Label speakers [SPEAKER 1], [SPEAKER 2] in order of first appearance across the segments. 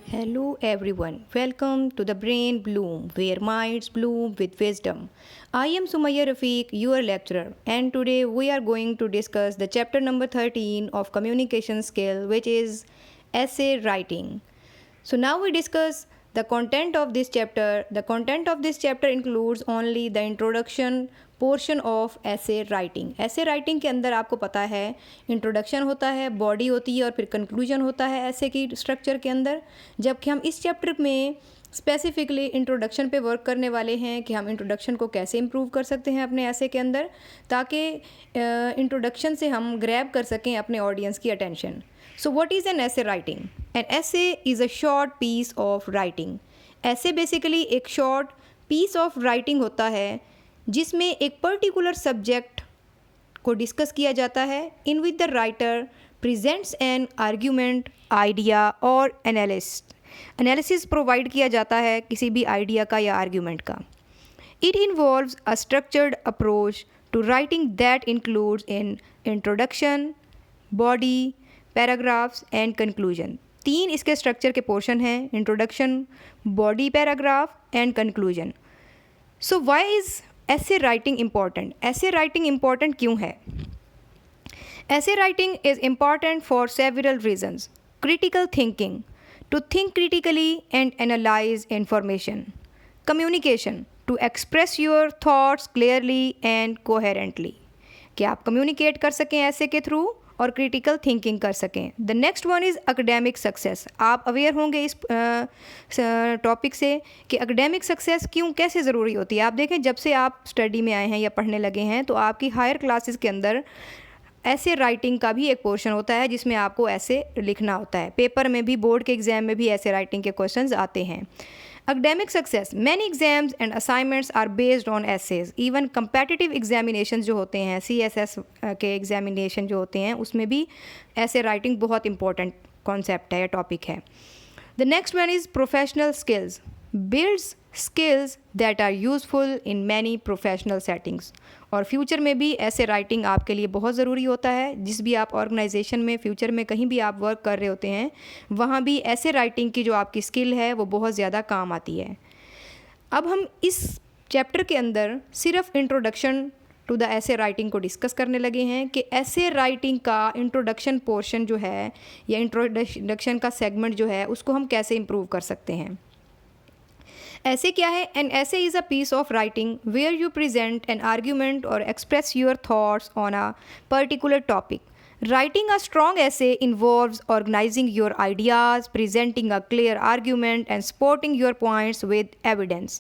[SPEAKER 1] Hello everyone, welcome to the Brain Bloom, where minds bloom with wisdom. I am Sumaya Rafiq, your lecturer, and today we are going to discuss the chapter number 13 of communication skill, which is essay writing. So now we discuss the content of this chapter. The content of this chapter includes only the introduction portion of ऐसे writing. ऐसे writing के अंदर आपको पता है introduction होता है, body होती है और फिर कंक्लूजन होता है ऐसे की स्ट्रक्चर के अंदर। जबकि हम इस चैप्टर में स्पेसिफिकली इंट्रोडक्शन पे वर्क करने वाले हैं कि हम इंट्रोडक्शन को कैसे इम्प्रूव कर सकते हैं अपने ऐसे के अंदर, ताकि इंट्रोडक्शन से हम ग्रैब कर सकें अपने ऑडियंस की attention. So what is an essay writing? An essay is a short piece of writing. Essay basically एक शॉर्ट पीस ऑफ राइटिंग होता है जिसमें एक पर्टिकुलर सब्जेक्ट को डिस्कस किया जाता है, in which the writer presents an argument, idea और एनालिसिस प्रोवाइड किया जाता है किसी भी आइडिया का या आर्ग्यूमेंट का। It involves a structured approach to writing that includes in introduction, body, paragraphs and conclusion. 3 इसके स्ट्रक्चर के पोर्शन हैं: introduction, body, paragraph and conclusion. So why is essay writing important? Essay writing important क्यों है? Essay writing is important for several reasons: critical thinking, to think critically and analyze information; communication, to express your thoughts clearly and coherently, कि आप communicate कर सकें ऐसे के through और critical thinking कर सकें। The next one is academic success. आप अवेयर होंगे इस टॉपिक से कि एकेडमिक सक्सेस क्यों, कैसे ज़रूरी होती है। आप देखें, जब से आप स्टडी में आए हैं या पढ़ने लगे हैं तो आपकी हायर क्लासेस के अंदर ऐसे राइटिंग का भी एक पोर्शन होता है जिसमें आपको ऐसे लिखना होता है। पेपर में भी, बोर्ड के एग्ज़ाम में भी ऐसे राइटिंग के क्वेश्चंस आते हैं। Academic success, many exams and assignments are based on essays. Even competitive examinations जो होते हैं, CSS के एग्जामिनेशन जो होते हैं, उसमें भी ऐसे राइटिंग बहुत इंपॉर्टेंट कॉन्सेप्ट है या टॉपिक है। The next one is professional skills. Builds skills that are useful in many professional settings. और फ्यूचर में भी ऐसे राइटिंग आपके लिए बहुत ज़रूरी होता है। जिस भी आप ऑर्गेनाइजेशन में फ्यूचर में कहीं भी आप वर्क कर रहे होते हैं, वहाँ भी ऐसे राइटिंग की जो आपकी स्किल है वो बहुत ज़्यादा काम आती है। अब हम इस चैप्टर के अंदर सिर्फ इंट्रोडक्शन टू द ऐसे राइटिंग को डिस्कस करने लगे हैं कि ऐसे राइटिंग का इंट्रोडक्शन पोर्शन जो है या इंट्रोडक्शन का सेगमेंट जो है उसको हम कैसे इम्प्रूव कर सकते हैं। ऐसे क्या है? An essay is a piece of writing where you present an argument और express your thoughts on a particular topic. Writing a strong essay involves organizing your ideas, presenting a clear argument, and supporting your points with evidence.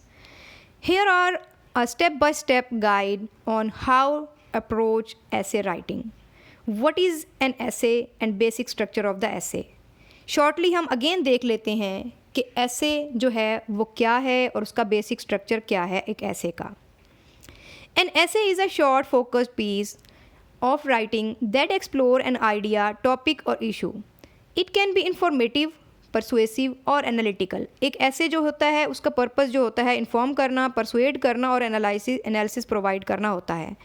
[SPEAKER 1] Here are a step-by-step guide on how approach essay writing. What is an essay and basic structure of the essay? Shortly हम again देख लेते हैं कि ऐसे जो है वो क्या है और उसका बेसिक स्ट्रक्चर क्या है एक ऐसे का। An essay is a short focused piece of writing that explore an idea, topic or issue. It can be informative, persuasive और analytical. एक ऐसे जो होता है उसका पर्पस जो होता है इन्फॉर्म करना, परसुएड करना और एनालिसिस प्रोवाइड करना होता है।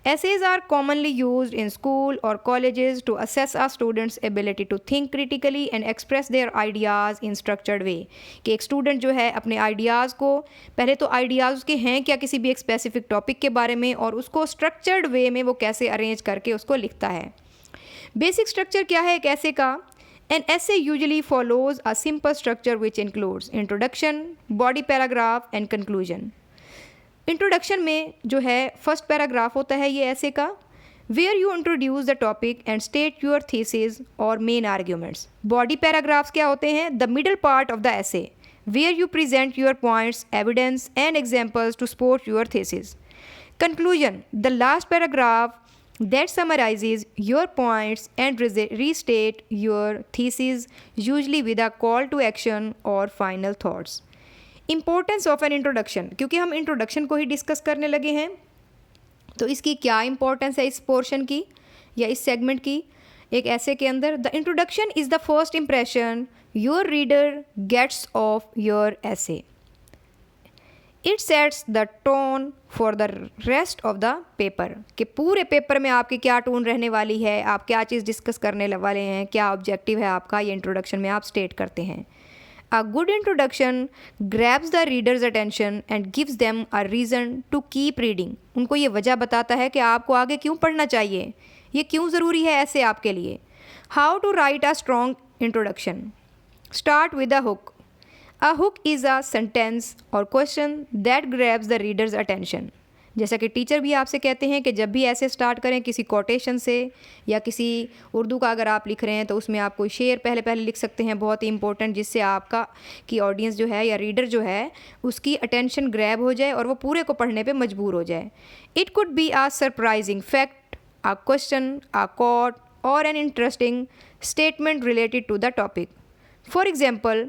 [SPEAKER 1] Essays are commonly used in school or colleges to assess a student's ability to think critically and express their ideas in structured way. कि एक स्टूडेंट जो है अपने आइडियाज़ को, पहले तो आइडियाज़ उसके हैं क्या किसी भी एक स्पेसिफिक टॉपिक के बारे में, और उसको स्ट्रक्चर्ड वे में वो कैसे अरेंज करके उसको लिखता है। बेसिक स्ट्रक्चर क्या है एक ऐसे का? An essay usually follows a simple structure which includes introduction, body paragraph and conclusion. Introduction में जो है फर्स्ट पैराग्राफ होता है ये ऐसे का, where you introduce the topic and state your thesis और मेन आर्ग्यूमेंट्स। बॉडी पैराग्राफ्स क्या होते हैं? The middle part of the essay, where you present your points, evidence and examples to support your thesis. Conclusion, the last paragraph that summarizes your points and restate your thesis, usually with a call to action or final thoughts. Importance of an introduction, क्योंकि हम introduction को ही discuss करने लगे हैं तो इसकी क्या importance है इस पोर्शन की या इस सेगमेंट की एक ऐसे के अंदर। The introduction is the first impression your reader gets of your essay. It sets the tone for the rest of the paper, कि पूरे पेपर में आपकी क्या टोन रहने वाली है, आप क्या चीज़ डिस्कस करने वाले हैं, क्या ऑब्जेक्टिव है आपका, ये इंट्रोडक्शन में आप स्टेट करते हैं। A good introduction grabs the reader's attention and gives them a reason to keep reading. उनको ये वजह बताता है कि आपको आगे क्यों पढ़ना चाहिए, ये क्यों ज़रूरी है ऐसे आपके लिए. How to write a strong introduction. Start with a hook. A hook is a sentence or question that grabs the reader's attention. जैसा कि टीचर भी आपसे कहते हैं कि जब भी ऐसे स्टार्ट करें किसी कोटेशन से, या किसी उर्दू का अगर आप लिख रहे हैं तो उसमें आप कोई शेर पहले लिख सकते हैं, बहुत ही इंपॉर्टेंट, जिससे आपका की ऑडियंस जो है या रीडर जो है उसकी अटेंशन ग्रैब हो जाए और वो पूरे को पढ़ने पे मजबूर हो जाए. It could be a surprising fact, a question, a quote or an interesting statement related to the topic. For example,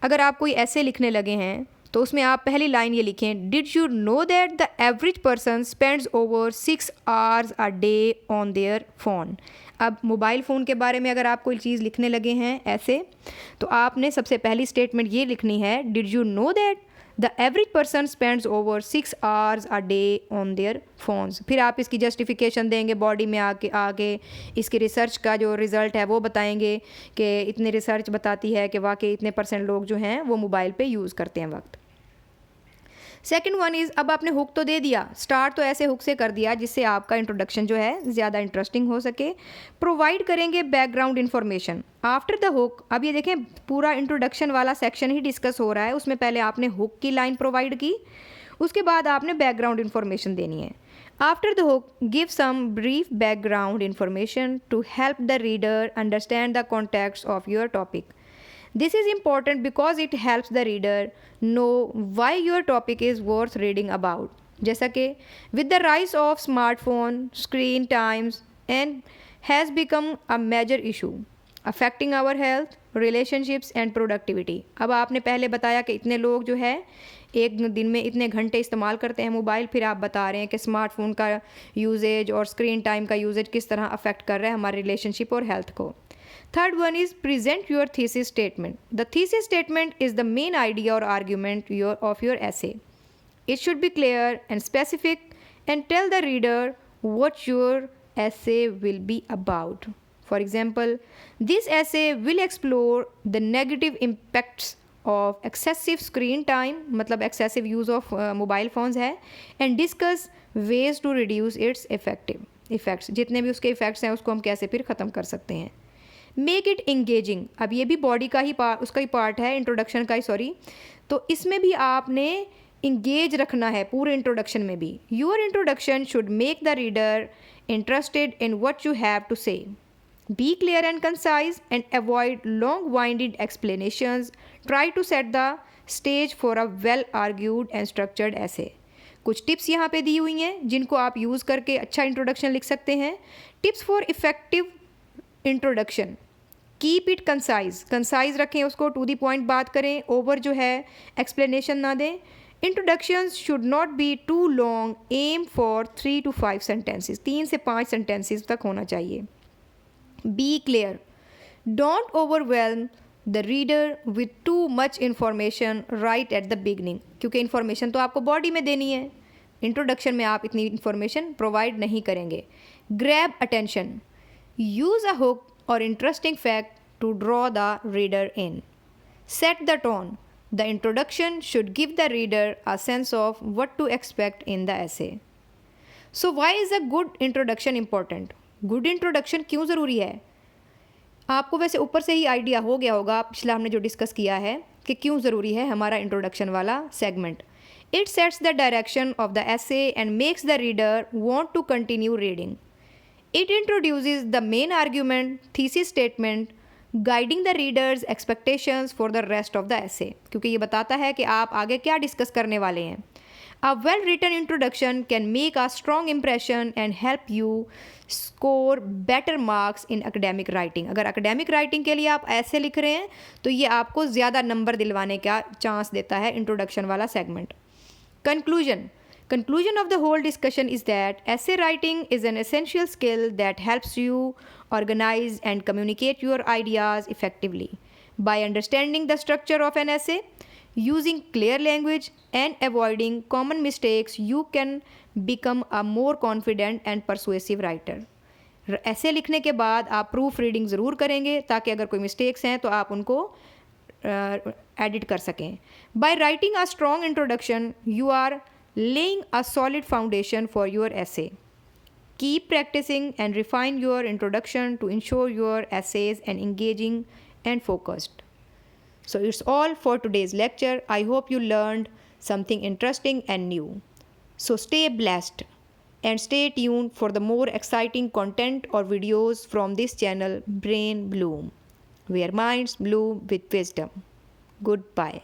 [SPEAKER 1] अगर आप कोई ऐसे लिखने लगे हैं तो उसमें आप पहली लाइन ये लिखें, did you know that the average person spends over 6 hours a day on their phone. अब मोबाइल फ़ोन के बारे में अगर आप कोई चीज़ लिखने लगे हैं ऐसे, तो आपने सबसे पहली स्टेटमेंट ये लिखनी है, did you know that the average person spends over 6 hours a day on their phones. फिर आप इसकी जस्टिफिकेशन देंगे, बॉडी में आगे इसकी रिसर्च का जो रिज़ल्ट है वो बताएंगे कि इतनी रिसर्च बताती है कि वाकई इतने % लोग जो हैं वो मोबाइल पे यूज़ करते हैं वक्त. सेकेंड वन इज़, अब आपने हुक तो दे दिया, स्टार्ट तो ऐसे हुक से कर दिया जिससे आपका इंट्रोडक्शन जो है ज़्यादा इंटरेस्टिंग हो सके. प्रोवाइड करेंगे background information after the hook. अब ये देखें, पूरा इंट्रोडक्शन वाला सेक्शन ही डिस्कस हो रहा है, उसमें पहले आपने हुक की लाइन प्रोवाइड की, उसके बाद आपने बैकग्राउंड इन्फॉर्मेशन देनी है. After the hook give some brief background information to help the reader understand the context of your topic. This is important because it helps the reader know why your topic is worth reading about. जैसा कि with the rise of smartphone, screen times and has become a major issue affecting our health, relationships and productivity. अब आपने पहले बताया कि इतने लोग जो है एक दिन में इतने घंटे इस्तेमाल करते हैं मोबाइल, फिर आप बता रहे हैं कि स्मार्टफोन का यूजेज और स्क्रीन टाइम का यूजेज किस तरह अफेक्ट कर रहा है हमारे रिलेशनशिप और हेल्थ को. Third one is present your thesis statement. The thesis statement is the main idea or argument of your essay. It should be clear and specific and tell the reader what your essay will be about. For example, this essay will explore the negative impacts of excessive screen time, मतलब excessive use of mobile phones है, and discuss ways to reduce its effects. जितने भी उसके effects हैं उसको हम कैसे फिर ख़त्म कर सकते हैं. Make it engaging. अब ये भी बॉडी का ही उसका ही पार्ट है, इंट्रोडक्शन का ही, सॉरी. तो इसमें भी आपने इंगेज रखना है पूरे इंट्रोडक्शन में भी. Your introduction should make the reader interested in what you have to say. Be clear and concise and avoid long winded explanations. Try to set the stage for a well argued and structured essay. कुछ tips यहाँ पे दी हुई हैं जिनको आप use करके अच्छा introduction लिख सकते हैं. Tips for effective introduction. Keep it concise रखें, उसको टू दी पॉइंट बात करें, ओवर जो है एक्सप्लेनेशन ना दें. Introductions should not be too long. Aim for 3 to 5 sentences. 3 से 5 sentences तक होना चाहिए. Be clear. Don't overwhelm the reader with too much information right at the beginning. क्योंकि इन्फॉर्मेशन तो आपको बॉडी में देनी है, इंट्रोडक्शन में आप इतनी इन्फॉर्मेशन प्रोवाइड नहीं करेंगे. Grab attention. Use a hook or interesting fact to draw the reader in. Set the tone. The introduction should give the reader a sense of what to expect in the essay. So why is a good introduction important? Good introduction क्यों ज़रूरी है? आपको वैसे ऊपर से ही idea हो गया होगा, पिछला हमने जो डिस्कस किया है कि क्यों ज़रूरी है हमारा इंट्रोडक्शन वाला segment. It sets the direction of the essay and makes the reader want to continue reading. It introduces the main argument, thesis statement, guiding the reader's expectations for the rest of the essay. क्योंकि ये बताता है कि आप आगे क्या discuss करने वाले हैं. A well-written introduction can make a strong impression and help you score better marks in academic writing. अगर academic writing के लिए आप ऐसे लिख रहे हैं तो ये आपको ज़्यादा नंबर दिलवाने का चांस देता है इंट्रोडक्शन वाला segment. Conclusion of the whole discussion is that essay writing is an essential skill that helps you organize and communicate your ideas effectively. By understanding the structure of an essay, using clear language and avoiding common mistakes, you can become a more confident and persuasive writer. ऐसे लिखने के बाद आप proof reading ज़रूर करेंगे ताकि अगर कोई मिस्टेक्स हैं तो आप उनको एडिट कर सकें. By writing a strong introduction you are laying a solid foundation for your essay. Keep practicing and refine your introduction to ensure your essays and engaging and focused. So it's all for today's lecture. I hope you learned something interesting and new. So stay blessed and stay tuned for the more exciting content or videos from this channel Brain Bloom, where minds bloom with wisdom. Goodbye.